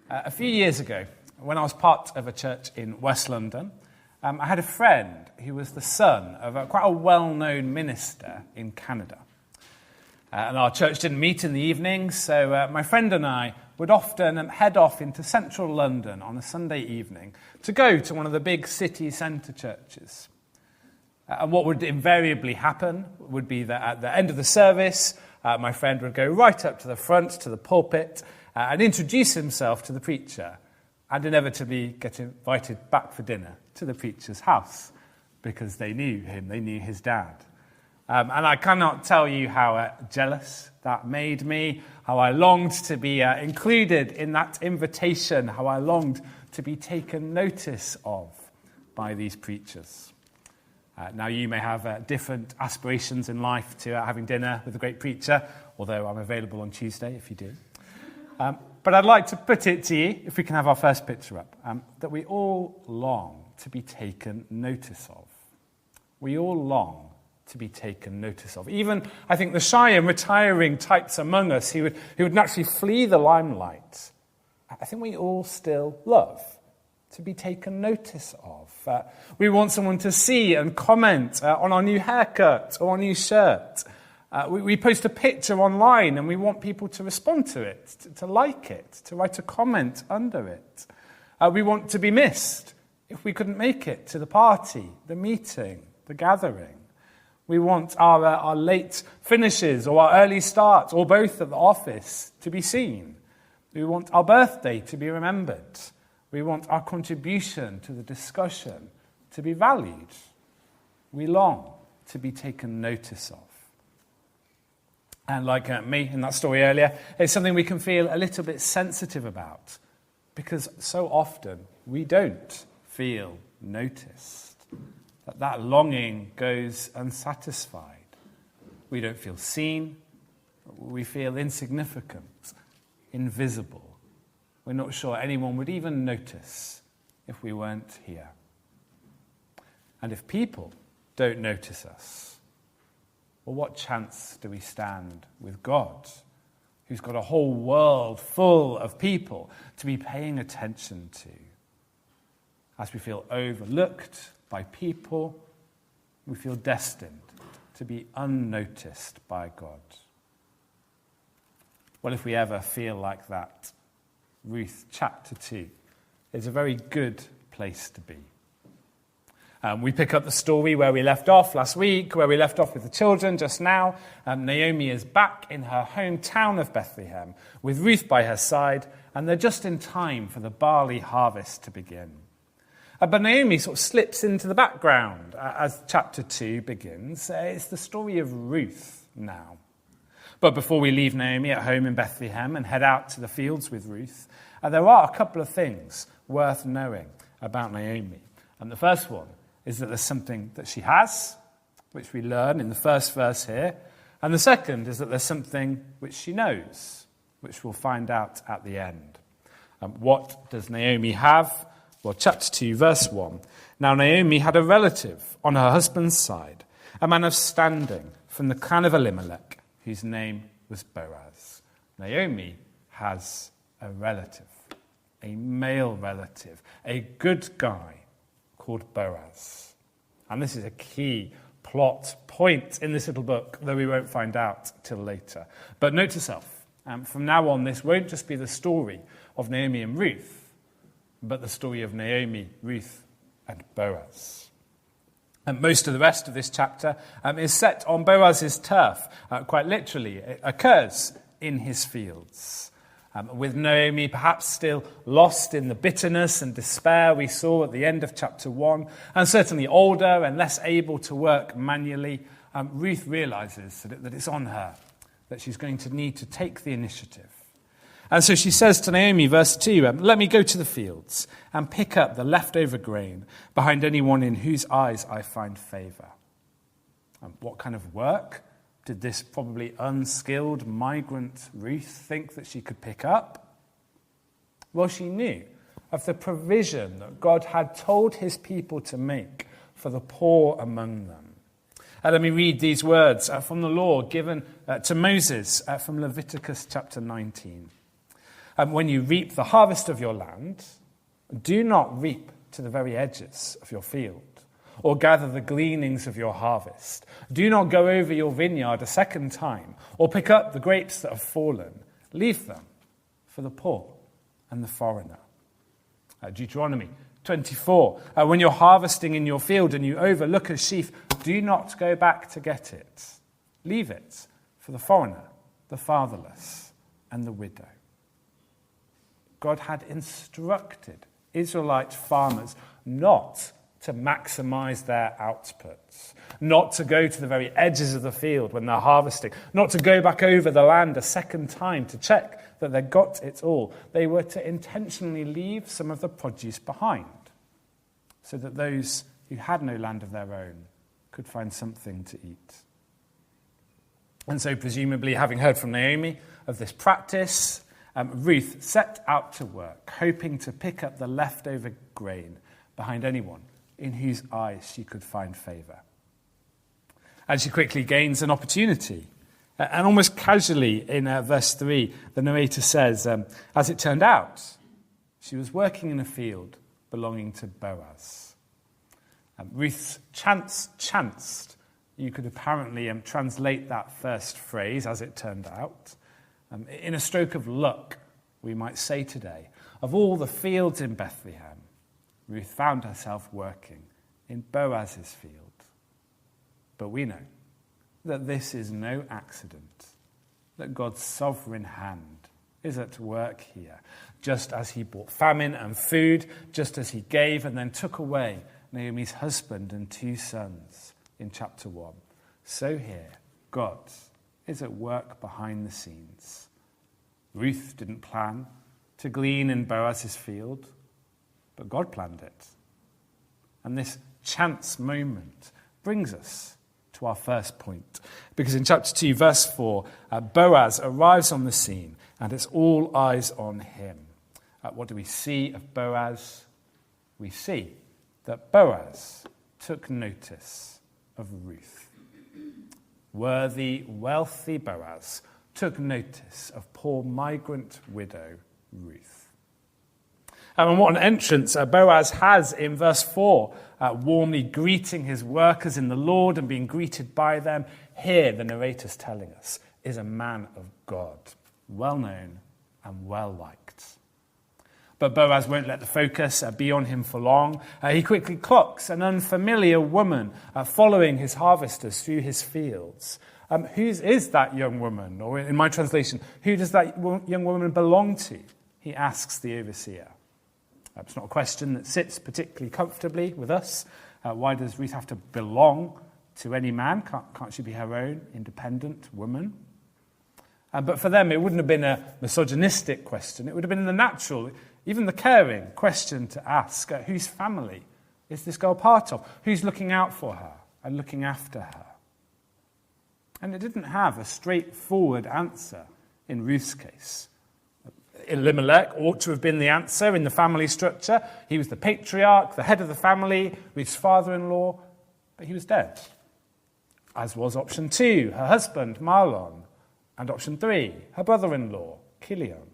A few years ago, when I was part of a church in West London, I had a friend who was the son of quite a well-known minister in Canada. And our church didn't meet in the evenings, so my friend and I would often head off into central London on a Sunday evening to go to one of the big city centre churches. And what would invariably happen would be that at the end of the service, my friend would go right up to the front, to the pulpit, and introduce himself to the preacher, and inevitably get invited back for dinner to the preacher's house, because they knew him, they knew his dad. And I cannot tell you how jealous that made me, how I longed to be included in that invitation, how I longed to be taken notice of by these preachers. Now, you may have different aspirations in life to having dinner with a great preacher, although I'm available on Tuesday if you do. But I'd like to put it to you, if we can have our first picture up, that we all long to be taken notice of. We all long to be taken notice of. Even, I think, the shy and retiring types among us who would naturally flee the limelight, I think we all still love to be taken notice of. We want someone to see and comment on our new haircut or our new shirt. We post a picture online and we want people to respond to it, to like it, to write a comment under it. We want to be missed if we couldn't make it to the party, the meeting, the gathering. We want our late finishes or our early starts, or both at the office, to be seen. We want our birthday to be remembered. We want our contribution to the discussion to be valued. We long to be taken notice of. And like me in that story earlier, it's something we can feel a little bit sensitive about, because so often we don't feel noticed. That longing goes unsatisfied. We don't feel seen. We feel insignificant, invisible. We're not sure anyone would even notice if we weren't here. And if people don't notice us, well, what chance do we stand with God, who's got a whole world full of people to be paying attention to? As we feel overlooked by people, we feel destined to be unnoticed by God. Well, if we ever feel like that, Ruth chapter 2 is a very good place to be. We pick up the story where we left off last week, where we left off with the children just now. Naomi is back in her hometown of Bethlehem with Ruth by her side, and they're just in time for the barley harvest to begin. But Naomi sort of slips into the background as chapter 2 begins. It's the story of Ruth now. But before we leave Naomi at home in Bethlehem and head out to the fields with Ruth, there are a couple of things worth knowing about Naomi. And the first one is that there's something that she has, which we learn in the first verse here. And the second is that there's something which she knows, which we'll find out at the end. What does Naomi have? Well, chapter 2, verse 1. Now Naomi had a relative on her husband's side, a man of standing from the clan of Elimelech, whose name was Boaz. Naomi has a relative, a male relative, a good guy called Boaz. And this is a key plot point in this little book, though we won't find out till later. But note to self, from now on, this won't just be the story of Naomi and Ruth, but the story of Naomi, Ruth, and Boaz. And most of the rest of this chapter is set on Boaz's turf. Quite literally, it occurs in his fields. With Naomi perhaps still lost in the bitterness and despair we saw at the end of chapter 1, and certainly older and less able to work manually, Ruth realizes that it's on her, that she's going to need to take the initiative. And so she says to Naomi, verse 2, let me go to the fields and pick up the leftover grain behind anyone in whose eyes I find favor. What kind of work did this probably unskilled migrant Ruth think that she could pick up? Well, she knew of the provision that God had told his people to make for the poor among them. Let me read these words from the law given to Moses from Leviticus chapter 19. When you reap the harvest of your land, do not reap to the very edges of your field, or gather the gleanings of your harvest. Do not go over your vineyard a second time, or pick up the grapes that have fallen. Leave them for the poor and the foreigner. Deuteronomy 24. When you're harvesting in your field and you overlook a sheaf, do not go back to get it. Leave it for the foreigner, the fatherless, and the widow. God had instructed Israelite farmers not to maximize their outputs, not to go to the very edges of the field when they're harvesting, not to go back over the land a second time to check that they got it all. They were to intentionally leave some of the produce behind so that those who had no land of their own could find something to eat. And so, presumably, having heard from Naomi of this practice, Ruth set out to work, hoping to pick up the leftover grain behind anyone in whose eyes she could find favour. And she quickly gains an opportunity. And almost casually in verse 3, the narrator says, as it turned out, she was working in a field belonging to Boaz. Ruth's chance chanced. You could apparently translate that first phrase, as it turned out. In a stroke of luck, we might say today, of all the fields in Bethlehem, Ruth found herself working in Boaz's field. But we know that this is no accident, that God's sovereign hand is at work here, just as he brought famine and food, just as he gave and then took away Naomi's husband and 2 sons in chapter 1. So here, God is at work behind the scenes. Ruth didn't plan to glean in Boaz's field, but God planned it. And this chance moment brings us to our first point. Because in chapter 2, verse 4, Boaz arrives on the scene, and it's all eyes on him. What do we see of Boaz? We see that Boaz took notice of Ruth. Worthy, wealthy Boaz took notice of poor migrant widow Ruth. And what an entrance Boaz has in verse 4, warmly greeting his workers in the Lord and being greeted by them. Here, the narrator's telling us, is a man of God, well known and well liked. But Boaz won't let the focus be on him for long. He quickly clocks an unfamiliar woman following his harvesters through his fields. Whose is that young woman? Or in my translation, who does that young woman belong to? He asks the overseer. It's not a question that sits particularly comfortably with us. Why does Ruth have to belong to any man? Can't she be her own independent woman? But for them, it wouldn't have been a misogynistic question. It would have been the natural, even the caring question to ask. Whose family is this girl part of? Who's looking out for her and looking after her? And it didn't have a straightforward answer in Ruth's case. Elimelech ought to have been the answer in the family structure. He was the patriarch, the head of the family, Ruth's father-in-law, but he was dead. As was option 2, her husband, Mahlon, and option 3, her brother-in-law, Kilion.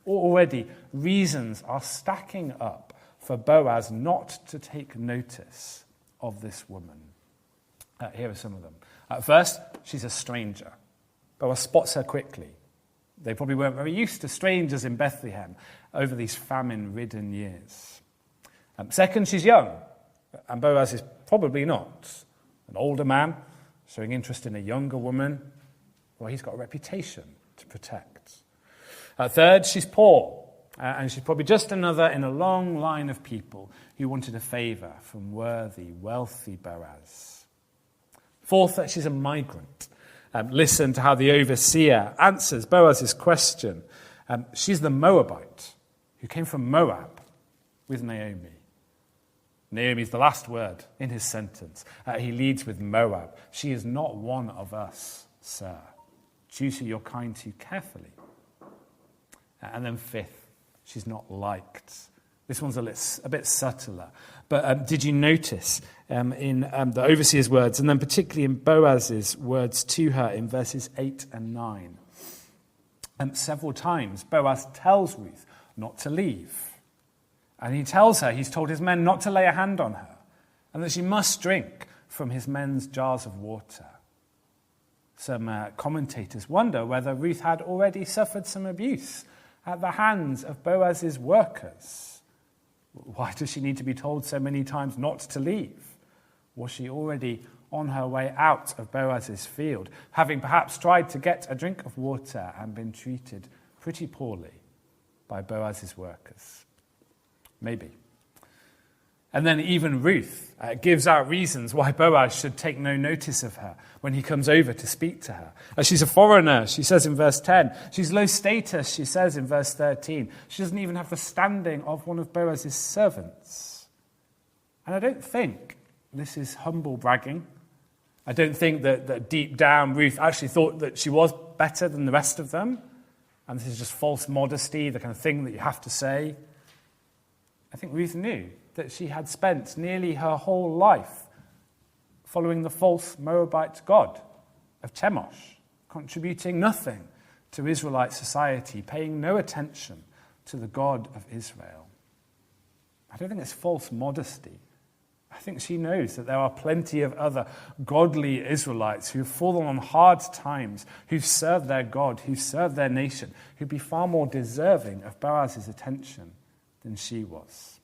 Already, reasons are stacking up for Boaz not to take notice of this woman. Here are some of them. First, she's a stranger. Boaz spots her quickly. They probably weren't very used to strangers in Bethlehem over these famine-ridden years. Second, she's young, and Boaz is probably not. An older man showing interest in a younger woman, well, he's got a reputation to protect. Third, she's poor, and she's probably just another in a long line of people who wanted a favour from worthy, wealthy Boaz. Fourth, she's a migrant. Listen to how the overseer answers Boaz's question. She's the Moabite who came from Moab with Naomi. Naomi's the last word in his sentence. He leads with Moab. She is not one of us, sir. Choose who you're kind to carefully. And then fifth, she's not liked. This one's a bit subtler. But did you notice in the overseer's words, and then particularly in Boaz's words to her in verses 8 and 9, Several times, Boaz tells Ruth not to leave. And he tells her, he's told his men not to lay a hand on her, and that she must drink from his men's jars of water. Some commentators wonder whether Ruth had already suffered some abuse at the hands of Boaz's workers. Why does she need to be told so many times not to leave? Was she already on her way out of Boaz's field, having perhaps tried to get a drink of water and been treated pretty poorly by Boaz's workers? Maybe. And then even Ruth gives out reasons why Boaz should take no notice of her when he comes over to speak to her. She's a foreigner, she says in verse 10. She's low status, she says in verse 13. She doesn't even have the standing of one of Boaz's servants. And I don't think this is humble bragging. I don't think that deep down Ruth actually thought that she was better than the rest of them. And this is just false modesty, the kind of thing that you have to say. I think Ruth knew that she had spent nearly her whole life following the false Moabite god of Chemosh, contributing nothing to Israelite society, paying no attention to the God of Israel. I don't think it's false modesty. I think she knows that there are plenty of other godly Israelites who've fallen on hard times, who've served their God, who've served their nation, who'd be far more deserving of Boaz's attention than she was.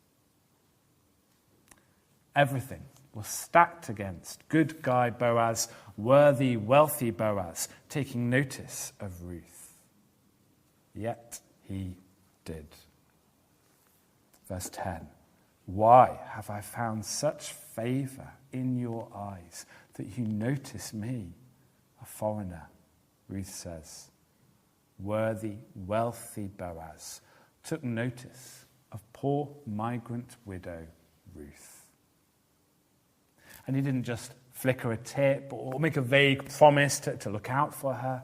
Everything was stacked against good guy Boaz, worthy, wealthy Boaz, taking notice of Ruth. Yet he did. Verse 10. Why have I found such favor in your eyes that you notice me, a foreigner? Ruth says. Worthy, wealthy Boaz took notice of poor migrant widow Ruth. And he didn't just flicker a tip or make a vague promise to look out for her.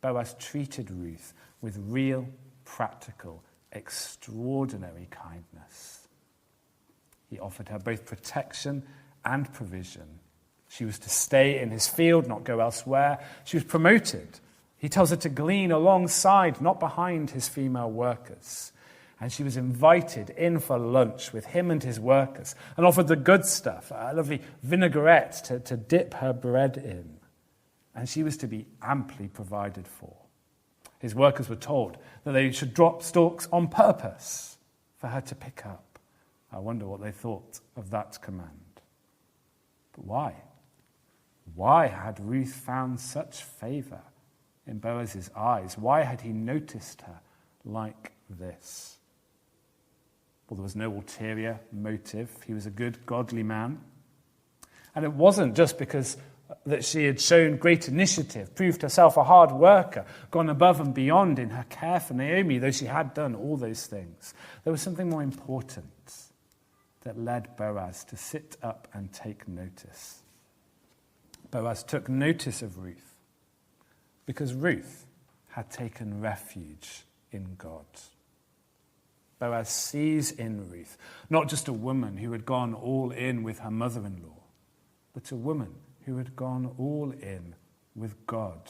Boaz treated Ruth with real, practical, extraordinary kindness. He offered her both protection and provision. She was to stay in his field, not go elsewhere. She was promoted. He tells her to glean alongside, not behind his female workers. And she was invited in for lunch with him and his workers and offered the good stuff, a lovely vinaigrette to dip her bread in. And she was to be amply provided for. His workers were told that they should drop stalks on purpose for her to pick up. I wonder what they thought of that command. But why? Why had Ruth found such favor in Boaz's eyes? Why had he noticed her like this? Well, there was no ulterior motive. He was a good, godly man. And it wasn't just because that she had shown great initiative, proved herself a hard worker, gone above and beyond in her care for Naomi, though she had done all those things. There was something more important that led Boaz to sit up and take notice. Boaz took notice of Ruth because Ruth had taken refuge in God. Boaz sees in Ruth not just a woman who had gone all in with her mother-in-law, but a woman who had gone all in with God.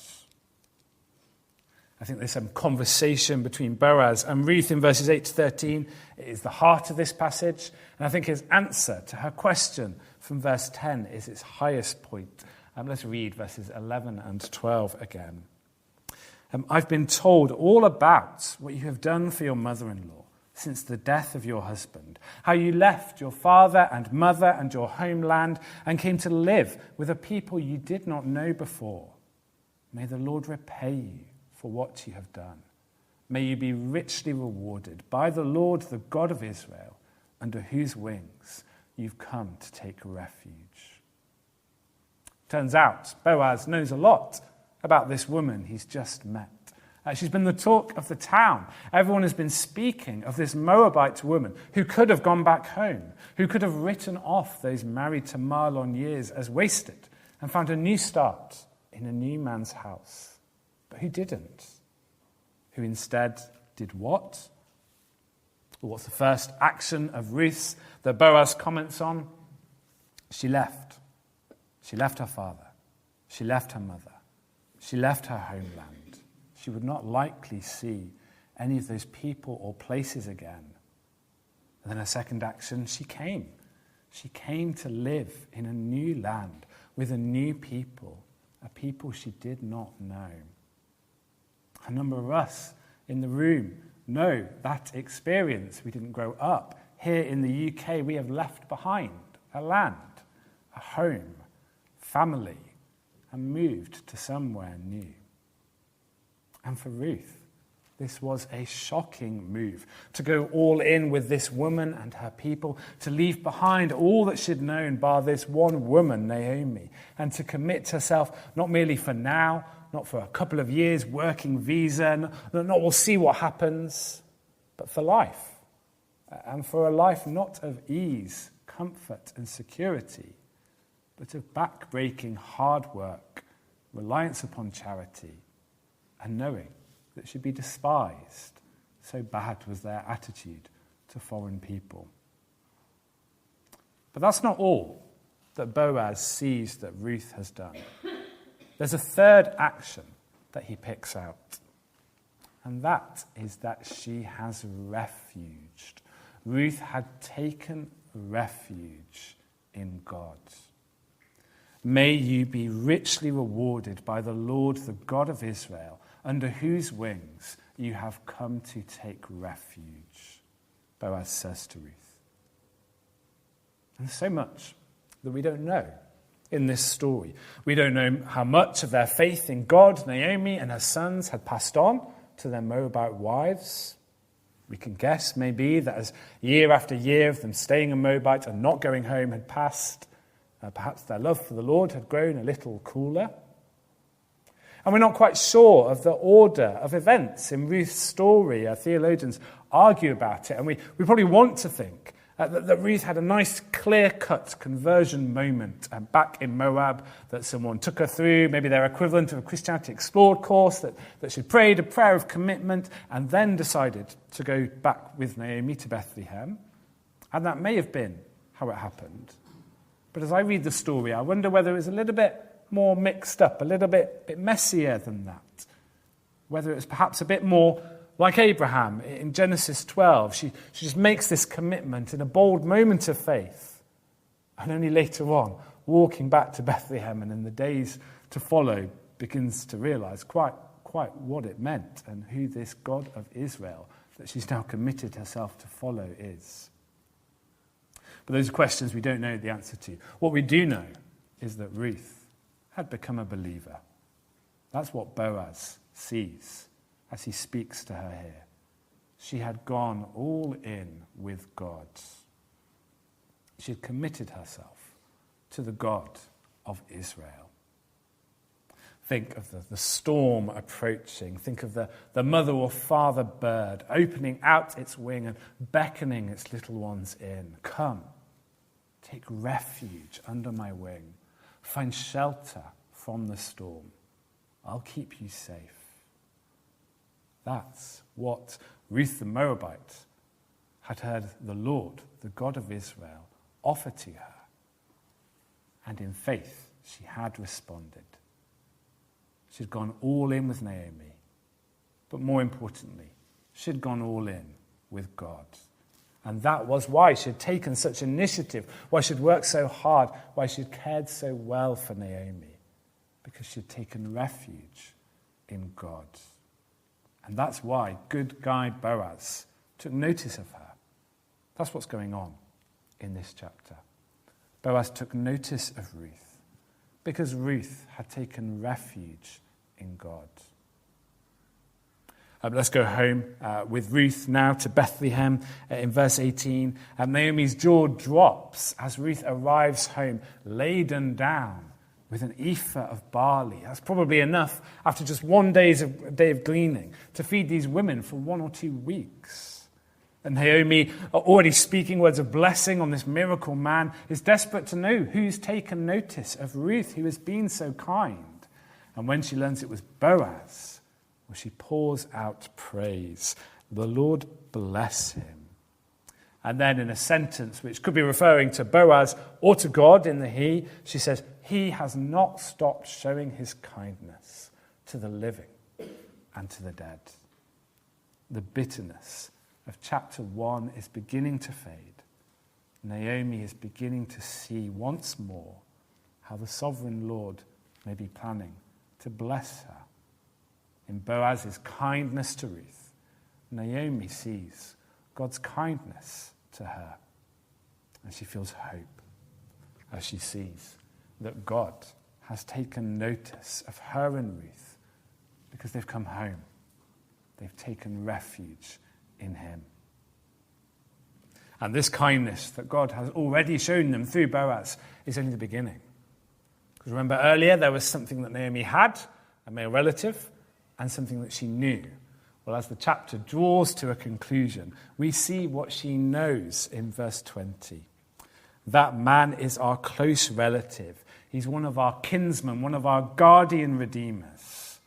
I think there's some conversation between Boaz and Ruth in verses 8 to 13. It is the heart of this passage. And I think his answer to her question from verse 10 is its highest point. Let's read verses 11 and 12 again. I've been told all about what you have done for your mother-in-law since the death of your husband, how you left your father and mother and your homeland and came to live with a people you did not know before. May the Lord repay you for what you have done. May you be richly rewarded by the Lord, the God of Israel, under whose wings you've come to take refuge. Turns out Boaz knows a lot about this woman he's just met. She's been the talk of the town. Everyone has been speaking of this Moabite woman who could have gone back home, who could have written off those married to Mahlon years as wasted and found a new start in a new man's house. But who didn't? Who instead did what? Well, what's the first action of Ruth's that Boaz comments on? She left. She left her father. She left her mother. She left her homeland. she would not likely see any of those people or places again. And then her second action, she came. She came to live in a new land with a new people, a people she did not know. A number of us in the room know that experience. We didn't grow up. Here in the UK, we have left behind a land, a home, family, and moved to somewhere new. And for Ruth, this was a shocking move, to go all in with this woman and her people, to leave behind all that she'd known by this one woman, Naomi, and to commit herself not merely for now, not for a couple of years, working visa, not we'll see what happens, but for life, and for a life not of ease, comfort and security, but of back-breaking hard work, reliance upon charity, and knowing that she'd be despised. So bad was their attitude to foreign people. But that's not all that Boaz sees that Ruth has done. There's a third action that he picks out, and that is that she has refuged. Ruth had taken refuge in God. May you be richly rewarded by the Lord, the God of Israel, under whose wings you have come to take refuge, Boaz says to Ruth. And so much that we don't know in this story. We don't know how much of their faith in God Naomi and her sons had passed on to their Moabite wives. We can guess maybe that as year after year of them staying in Moabite and not going home had passed, perhaps their love for the Lord had grown a little cooler. And we're not quite sure of the order of events in Ruth's story. Theologians argue about it, and we probably want to think that Ruth had a nice clear-cut conversion moment back in Moab, that someone took her through, maybe their equivalent of a Christianity Explored course, that she prayed a prayer of commitment and then decided to go back with Naomi to Bethlehem. And that may have been how it happened. But as I read the story, I wonder whether it was a little bit more mixed up, a little bit messier than that. Whether it's perhaps a bit more like Abraham in Genesis 12. She just makes this commitment in a bold moment of faith. And only later on, walking back to Bethlehem and in the days to follow, begins to realize quite what it meant and who this God of Israel that she's now committed herself to follow is. But those are questions we don't know the answer to. What we do know is that Ruth had become a believer. That's what Boaz sees as he speaks to her here. She had gone all in with God. She had committed herself to the God of Israel. Think of the storm approaching. Think of the mother or father bird opening out its wing and beckoning its little ones in. Come, take refuge under my wing. Find shelter from the storm. I'll keep you safe. That's what Ruth the Moabite had heard the Lord, the God of Israel, offer to her. And in faith, she had responded. She'd gone all in with Naomi. But more importantly, she'd gone all in with God. And that was why she'd taken such initiative, why she'd worked so hard, why she'd cared so well for Naomi. Because she'd taken refuge in God. And that's why good guy Boaz took notice of her. That's what's going on in this chapter. Boaz took notice of Ruth because Ruth had taken refuge in God. Let's go home with Ruth now to Bethlehem in verse 18. Naomi's jaw drops as Ruth arrives home laden down with an ephah of barley. That's probably enough after just one day of gleaning to feed these women for 1 or 2 weeks. And Naomi, already speaking words of blessing on this miracle man, is desperate to know who's taken notice of Ruth, who has been so kind. And when she learns it was Boaz, well, she pours out praise. The Lord bless him. And then in a sentence which could be referring to Boaz or to God in the he, she says, he has not stopped showing his kindness to the living and to the dead. The bitterness of chapter 1 is beginning to fade. Naomi is beginning to see once more how the sovereign Lord may be planning to bless her. In Boaz's kindness to Ruth, Naomi sees God's kindness to her, and she feels hope as she sees that God has taken notice of her and Ruth because they've come home. They've taken refuge in him. And this kindness that God has already shown them through Boaz is only the beginning. Because remember earlier, there was something that Naomi had, a male relative, and something that she knew. Well, as the chapter draws to a conclusion, we see what she knows in verse 20. That man is our close relative. He's one of our kinsmen, one of our guardian redeemers.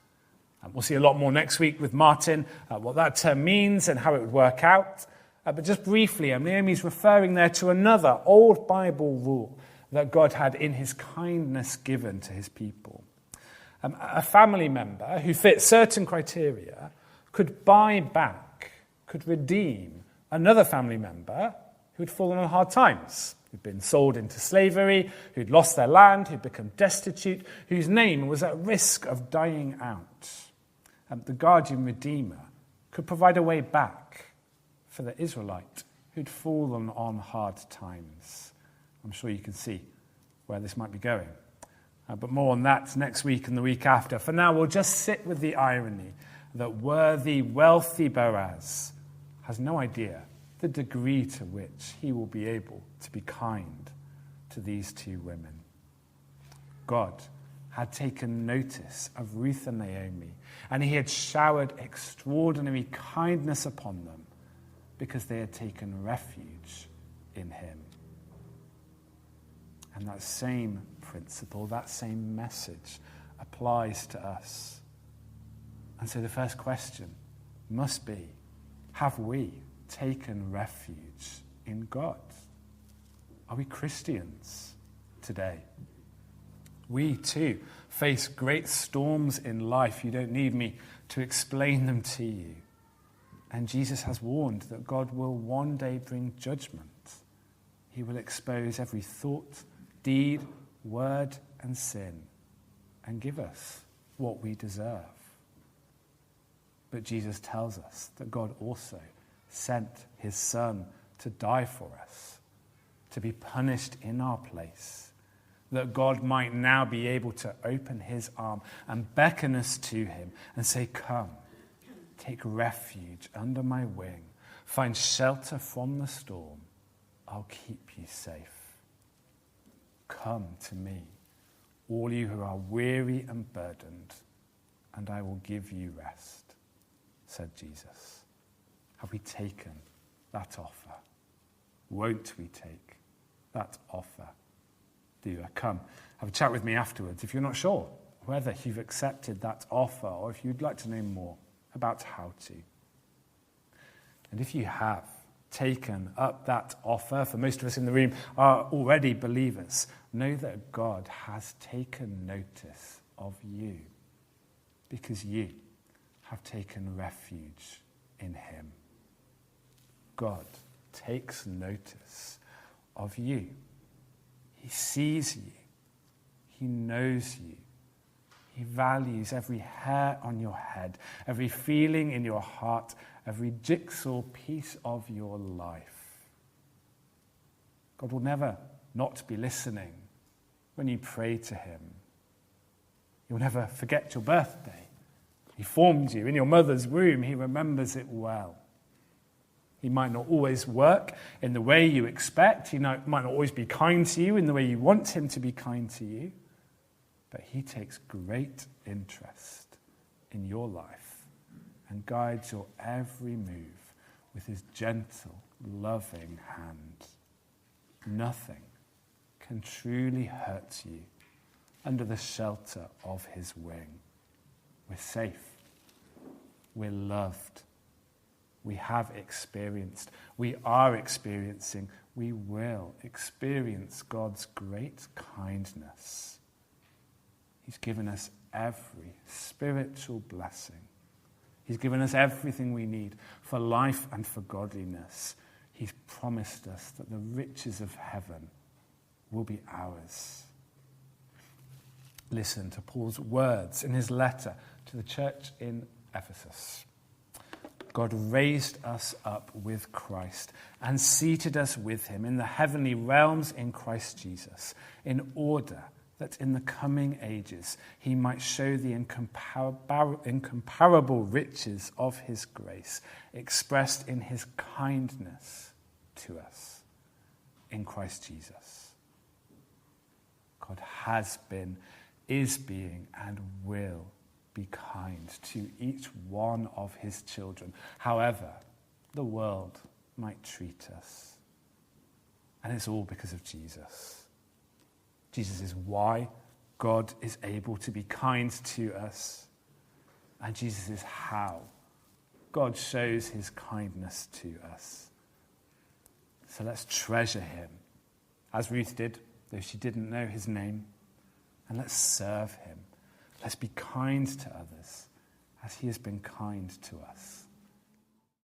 And we'll see a lot more next week with Martin, what that term means and how it would work out. But just briefly, Naomi's referring there to another old Bible rule that God had in his kindness given to his people. A family member who fit certain criteria could buy back, could redeem another family member who had fallen on hard times, who'd been sold into slavery, who'd lost their land, who'd become destitute, whose name was at risk of dying out. The guardian redeemer could provide a way back for the Israelite who'd fallen on hard times. I'm sure you can see where this might be going. But more on that next week and the week after. For now, we'll just sit with the irony that worthy, wealthy Boaz has no idea the degree to which he will be able to be kind to these two women. God had taken notice of Ruth and Naomi, and he had showered extraordinary kindness upon them because they had taken refuge in him. And that same principle, that same message applies to us. And so the first question must be, have we taken refuge in God? Are we Christians today? We too face great storms in life. You don't need me to explain them to you. And Jesus has warned that God will one day bring judgment. He will expose every thought, deed, word, and sin, and give us what we deserve. But Jesus tells us that God also sent his Son to die for us, to be punished in our place, that God might now be able to open his arm and beckon us to him and say, "Come, take refuge under my wing, find shelter from the storm. I'll keep you safe. Come to me, all you who are weary and burdened, and I will give you rest," said Jesus. Have we taken that offer? Won't we take that offer? Do come, have a chat with me afterwards if you're not sure whether you've accepted that offer or if you'd like to know more about how to. And if you have taken up that offer, for most of us in the room are already believers, know that God has taken notice of you because you have taken refuge in him. God takes notice of you. He sees you. He knows you. He values every hair on your head, every feeling in your heart, every jigsaw piece of your life. God will never not be listening when you pray to him. You'll never forget your birthday. He formed you in your mother's womb. He remembers it well. He might not always work in the way you expect. He might not always be kind to you in the way you want him to be kind to you. But he takes great interest in your life and guides your every move with his gentle, loving hand. Nothing can truly hurt you under the shelter of his wing. We're safe. We're loved. We have experienced. We are experiencing. We will experience God's great kindness. He's given us every spiritual blessing He's given us everything we need for life and for godliness. He's promised us that the riches of heaven will be ours. Listen to Paul's words in his letter to the church in Ephesus. God raised us up with Christ and seated us with him in the heavenly realms in Christ Jesus, in order that in the coming ages he might show the incomparable riches of his grace expressed in his kindness to us in Christ Jesus. God has been, is being, and will be kind to each one of his children, however the world might treat us. And it's all because of Jesus. Jesus is why God is able to be kind to us. And Jesus is how God shows his kindness to us. So let's treasure him, as Ruth did, though she didn't know his name. And let's serve him. Let's be kind to others as he has been kind to us.